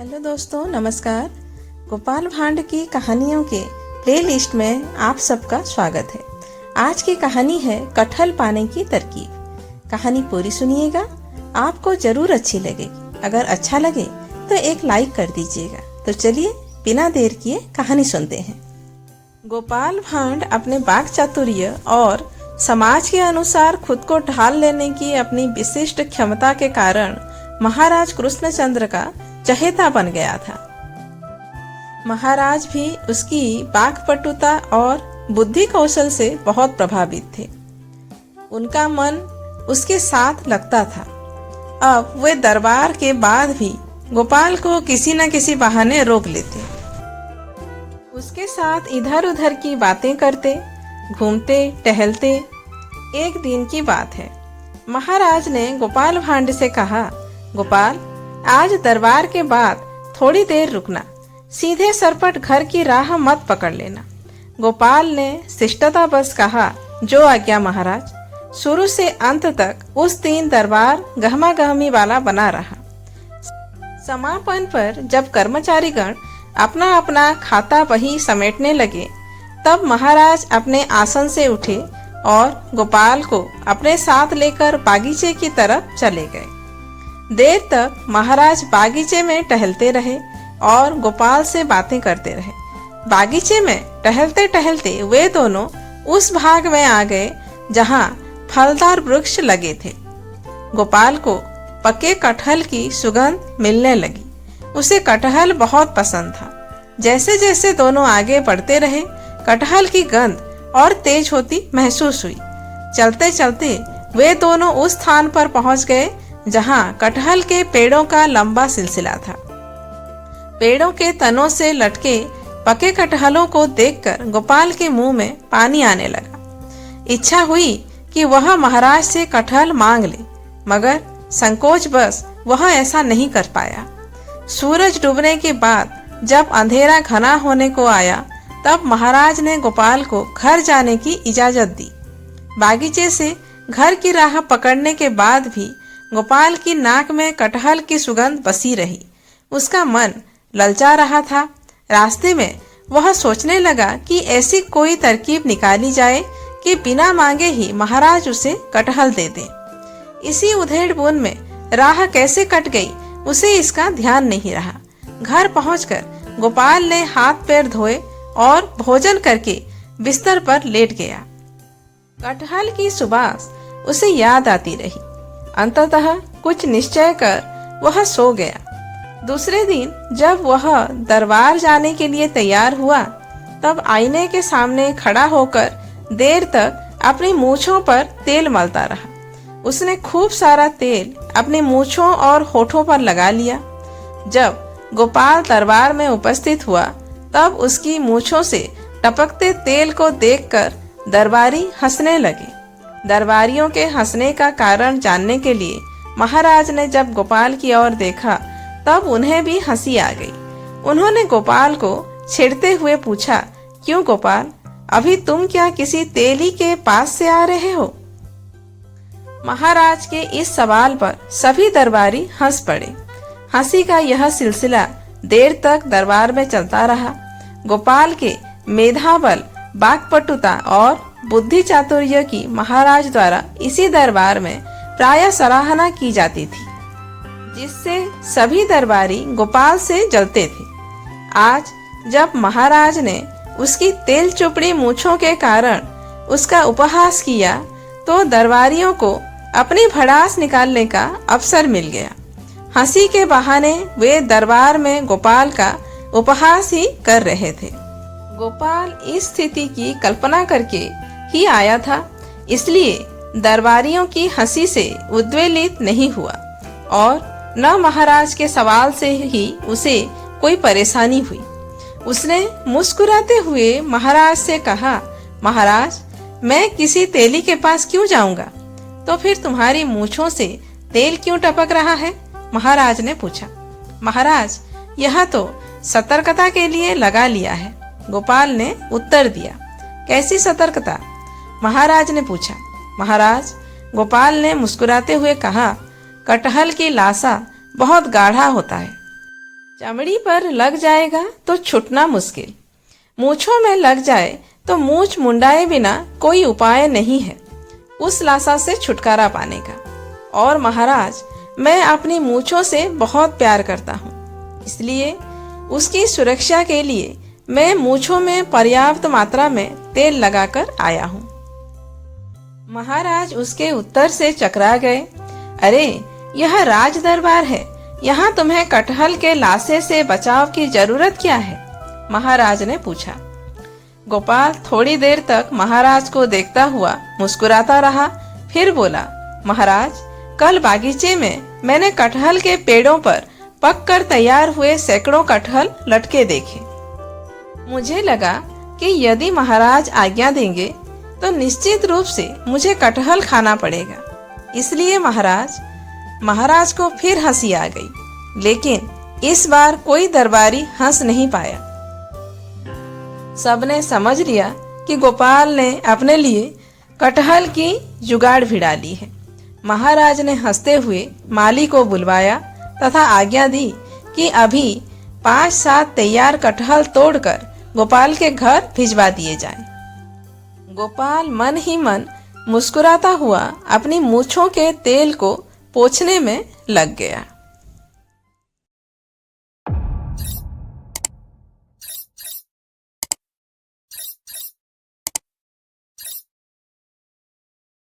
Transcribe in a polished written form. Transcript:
Hello दोस्तों, नमस्कार। गोपाल भांड की कहानियों के प्लेलिस्ट में आप सबका स्वागत है। आज की कहानी है कटहल पाने की तरकीब। कहानी पूरी सुनिएगा, आपको जरूर अच्छी लगेगी। अगर अच्छा लगे तो एक लाइक कर दीजिएगा। तो चलिए बिना देर किए कहानी सुनते हैं। गोपाल भांड अपने वाक चातुर्य और समाज के अनुसार खुद को ढाल लेने की अपनी विशिष्ट क्षमता के कारण महाराज कृष्णचंद्र का चहेता बन गया था। महाराज भी उसकी वाक्पटुता और बुद्धि कौशल से बहुत प्रभावित थे। उनका मन उसके साथ लगता था। अब वे दरबार के बाद भी गोपाल को किसी न किसी बहाने रोक लेते, उसके साथ इधर उधर की बातें करते, घूमते टहलते। एक दिन की बात है, महाराज ने गोपाल भांड से कहा, गोपाल, आज दरबार के बाद थोड़ी देर रुकना, सीधे सरपट घर की राह मत पकड़ लेना। गोपाल ने शिष्टता बस कहा, जो आज्ञा महाराज। शुरू से अंत तक उस दिन दरबार गहमा गहमी वाला बना रहा। समापन पर जब कर्मचारीगण अपना अपना खाता बही समेटने लगे, तब महाराज अपने आसन से उठे और गोपाल को अपने साथ लेकर बागीचे की तरफ चले गए। देर तक महाराज बागीचे में टहलते रहे और गोपाल से बातें करते रहे। बागीचे में टहलते टहलते वे दोनों उस भाग में आ गए जहां फलदार वृक्ष लगे थे। गोपाल को पके कटहल की सुगंध मिलने लगी। उसे कटहल बहुत पसंद था। जैसे जैसे दोनों आगे बढ़ते रहे, कटहल की गंध और तेज होती महसूस हुई। चलते चलते वे दोनों उस स्थान पर पहुंच गए जहां कटहल के पेड़ों का लंबा सिलसिला था। पेड़ों के तनों से लटके पके कटहलों को देखकर गोपाल के मुंह में पानी आने लगा। इच्छा हुई कि वह महाराज से कटहल मांग ले, मगर संकोच बस वह ऐसा नहीं कर पाया। सूरज डूबने के बाद जब अंधेरा घना होने को आया, तब महाराज ने गोपाल को घर जाने की इजाजत दी। बागीचे से घर की राह पकड़ने के बाद भी गोपाल की नाक में कटहल की सुगंध बसी रही। उसका मन ललचा रहा था। रास्ते में वह सोचने लगा कि ऐसी कोई तरकीब निकाली जाए कि बिना मांगे ही महाराज उसे कटहल दे दे। इसी उधेड़-बुन में राह कैसे कट गई, उसे इसका ध्यान नहीं रहा। घर पहुंचकर गोपाल ने हाथ पैर धोए और भोजन करके बिस्तर पर लेट गया। कटहल की सुबास उसे याद आती रही। अंततः कुछ निश्चय कर वह सो गया। दूसरे दिन जब वह दरबार जाने के लिए तैयार हुआ, तब आईने के सामने खड़ा होकर देर तक अपनी मूंछों पर तेल मलता रहा। उसने खूब सारा तेल अपनी मूंछों और होठों पर लगा लिया। जब गोपाल दरबार में उपस्थित हुआ, तब उसकी मूंछों से टपकते तेल को देखकर दरबारी हंसने लगे। दरबारियों के हंसने का कारण जानने के लिए महाराज ने जब गोपाल की ओर देखा, तब उन्हें भी हंसी आ गई। उन्होंने गोपाल को छेड़ते हुए पूछा, क्यों गोपाल, अभी तुम क्या किसी तेली के पास से आ रहे हो? महाराज के इस सवाल पर सभी दरबारी हंस पड़े। हंसी का यह सिलसिला देर तक दरबार में चलता रहा। गोपाल के मेधाबल, वाक्पटुता और बुद्धि चातुर्य की महाराज द्वारा इसी दरबार में प्रायः सराहना की जाती थी, जिससे सभी दरबारी गोपाल से जलते थे। आज जब महाराज ने उसकी तेल चुपड़ी मूंछों के कारण उसका उपहास किया, तो दरबारियों को अपनी भड़ास निकालने का अवसर मिल गया। हंसी के बहाने वे दरबार में गोपाल का उपहास ही कर रहे थे। गोपाल इस स्थिति की कल्पना करके ही आया था, इसलिए दरबारियों की हंसी से उद्वेलित नहीं हुआ और न महाराज के सवाल से ही उसे कोई परेशानी हुई। उसने मुस्कुराते हुए महाराज से कहा, महाराज, मैं किसी तेली के पास क्यों जाऊंगा? तो फिर तुम्हारी मूंछों से तेल क्यों टपक रहा है? महाराज ने पूछा। महाराज, यह तो सतर्कता के लिए लगा लिया है, गोपाल ने उत्तर दिया। कैसी सतर्कता? महाराज ने पूछा। महाराज, गोपाल ने मुस्कुराते हुए कहा, कटहल की लाशा बहुत गाढ़ा होता है। चमड़ी पर लग जाएगा तो छूटना मुश्किल, मूछों में लग जाए तो मूछ मुंडाए बिना कोई उपाय नहीं है उस लाशा से छुटकारा पाने का। और महाराज, मैं अपनी मूछों से बहुत प्यार करता हूँ, इसलिए उसकी सुरक्षा के लिए मैं मूछों में पर्याप्त मात्रा में तेल लगाकर आया हूँ। महाराज उसके उत्तर से चकरा गए। अरे, यह राज दरबार है, यहाँ तुम्हें कटहल के लाशे से बचाव की जरूरत क्या है? महाराज ने पूछा। गोपाल थोड़ी देर तक महाराज को देखता हुआ मुस्कुराता रहा, फिर बोला, महाराज, कल बागीचे में मैंने कटहल के पेड़ों पर पककर तैयार हुए सैकड़ों कटहल लटके देखे। मुझे लगा कि यदि महाराज आज्ञा देंगे तो निश्चित रूप से मुझे कटहल खाना पड़ेगा। इसलिए महाराज को फिर हंसी आ गई, लेकिन इस बार कोई दरबारी हंस नहीं पाया। सबने समझ लिया कि गोपाल ने अपने लिए कटहल की जुगाड़ भिड़ा ली है। महाराज ने हंसते हुए माली को बुलवाया तथा आज्ञा दी कि अभी 5-7 तैयार कटहल तोड़कर गोपाल के घर भिजवा दिए जाएं। गोपाल मन ही मन मुस्कुराता हुआ अपनी मूछों के तेल को पोंछने में लग गया।